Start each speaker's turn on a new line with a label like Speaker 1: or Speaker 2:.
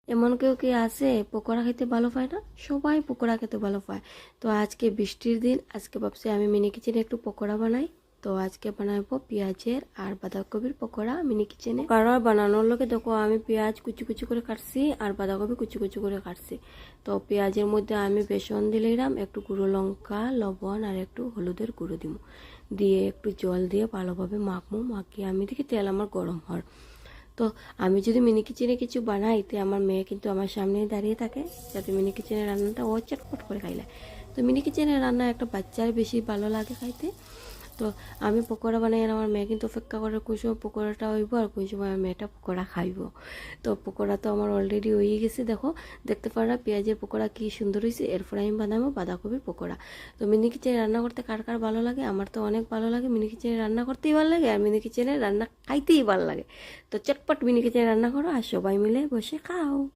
Speaker 1: এমন কেউ কি আছে পকোড়া খেতে ভালো পায় না? সবাই পকোড়া খেতে ভালো পায়। তো আজকে বৃষ্টির দিন, আজকে ভাবছি আমি মিনি কিচেনে একটু পকোড়া বানাই। তো আজকে বানাবো পেঁয়াজের আর বাঁধাকপির পকোড়া মিনি কিচেনে। পকোড়া বানানোর লোকে দেখো আমি পেঁয়াজ কুচি কুচি করে কাটছি আর বাঁধাকপি কুচি কুচি করে কাটছি। তো পেঁয়াজের মধ্যে আমি বেসন দিলাম, একটু গুঁড়ো লঙ্কা, লবণ আর একটু হলুদের গুঁড়ো দিব, দিয়ে একটু জল দিয়ে ভালোভাবে মাখিয়ে আমি দেখি তেল আমার গরম হয়। তো আমি যদি মিনি কিচেনে কিছু বানাই, তো আমার মেয়ে কিন্তু আমার সামনেই দাঁড়িয়ে থাকে, যাতে মিনি কিচেনের রান্নাটা ও চটপট করে খাইলে। তো মিনি কিচেনের রান্না একটা বাচ্চার বেশি ভালো লাগে খাইতে। তো আমি পকোড়া বানাই আর আমার মেয়ে কিন্তু অপেক্ষা করে কোন সময় পকোড়াটা হইব আর কোন সময় আমার মেয়েটা পকোড়া খাইব। তো পকোড়া তো আমার অলরেডি হয়ে গেছে, দেখো দেখতে পারা পেঁয়াজের পকোড়া কি সুন্দর হয়েছে। এরপর আমি বানাবো বাঁধাকপির পকোড়া। তো মিনি কিচেনে রান্না করতে কার কার ভালো লাগে? আমার তো অনেক ভালো লাগে, মিনি কিচেনে রান্না করতেই ভালো লাগে আর মিনি কিচেনে রান্না খাইতেই ভালো লাগে। তো চটপট মিনি কিচেনে রান্না করো আর সবাই মিলে বসে খাও।